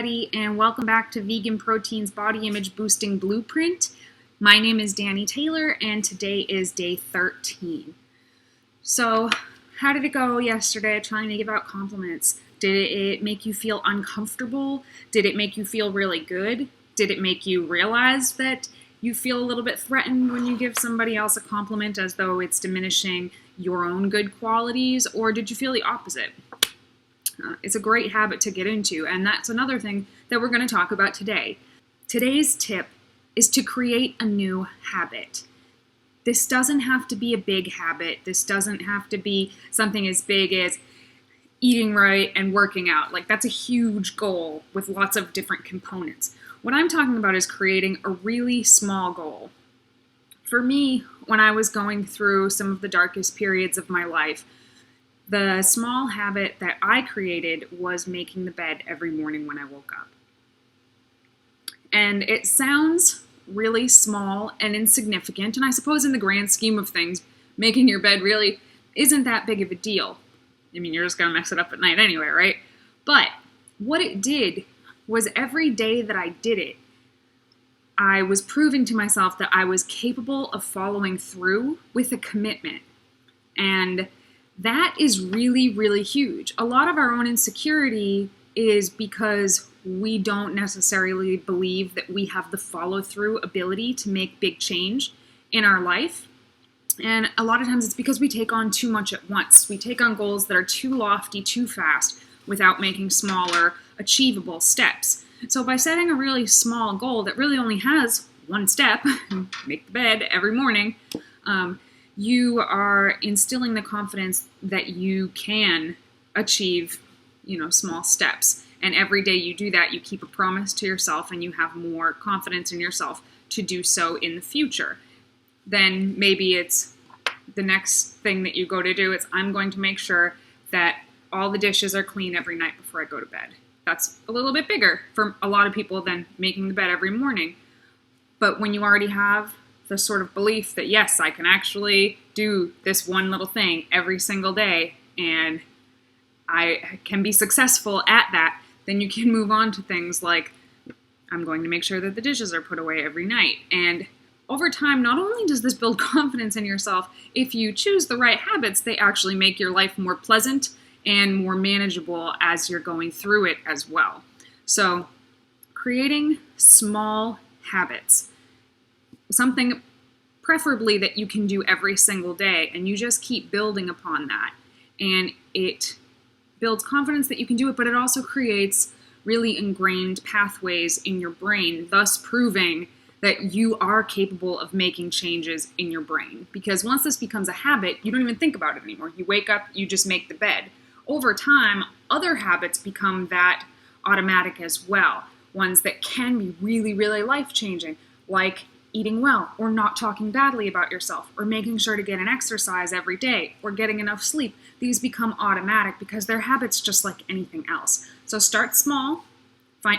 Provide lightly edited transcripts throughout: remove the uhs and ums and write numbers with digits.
everybody, and welcome back to Vegan Protein's Body Image Boosting Blueprint. My name is Danny Taylor, and today is day 13. So, how did it go yesterday trying to give out compliments? Did it make you feel uncomfortable? Did it make you feel really good? Did it make you realize that you feel a little bit threatened when you give somebody else a compliment as though it's diminishing your own good qualities? Or did you feel the opposite? It's a great habit to get into, and that's another thing that we're going to talk about today. Today's tip is to create a new habit. This doesn't have to be a big habit. This doesn't have to be something as big as eating right and working out. Like, that's a huge goal with lots of different components. What I'm talking about is creating a really small goal. For me, when I was going through some of the darkest periods of my life, the small habit that I created was making the bed every morning when I woke up. And it sounds really small and insignificant, and I suppose in the grand scheme of things, making your bed really isn't that big of a deal. I mean, you're just going to mess it up at night anyway, right? But what it did was every day that I did it, I was proving to myself that I was capable of following through with a commitment. And that is really, really huge. A lot of our own insecurity is because we don't necessarily believe that we have the follow-through ability to make big change in our life. And a lot of times it's because we take on too much at once. We take on goals that are too lofty, too fast, without making smaller, achievable steps. So by setting a really small goal that really only has one step, make the bed every morning, you are instilling the confidence that you can achieve, small steps. And every day you do that, you keep a promise to yourself and you have more confidence in yourself to do so in the future. Then maybe it's the next thing that you go to do is I'm going to make sure that all the dishes are clean every night before I go to bed. That's a little bit bigger for a lot of people than making the bed every morning. But when you already have the sort of belief that, yes, I can actually do this one little thing every single day and I can be successful at that, then you can move on to things like, I'm going to make sure that the dishes are put away every night. And over time, not only does this build confidence in yourself, if you choose the right habits, they actually make your life more pleasant and more manageable as you're going through it as well. So, creating small habits. Something preferably that you can do every single day, and you just keep building upon that. And it builds confidence that you can do it, but it also creates really ingrained pathways in your brain, thus proving that you are capable of making changes in your brain. Because once this becomes a habit, you don't even think about it anymore. You wake up, you just make the bed. Over time, other habits become that automatic as well. Ones that can be really, really life-changing, like eating well, or not talking badly about yourself, or making sure to get an exercise every day, or getting enough sleep. These become automatic because they're habits just like anything else. So start small,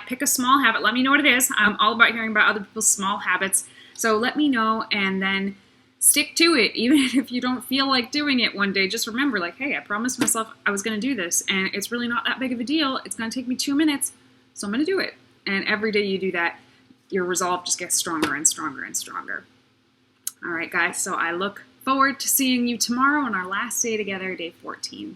pick a small habit, let me know what it is. I'm all about hearing about other people's small habits. So let me know, and then stick to it. Even if you don't feel like doing it one day, just remember, like, hey, I promised myself I was gonna do this, and it's really not that big of a deal. It's gonna take me 2 minutes, so I'm gonna do it. And every day you do that, your resolve just gets stronger and stronger and stronger. All right, guys, so I look forward to seeing you tomorrow on our last day together, day 14.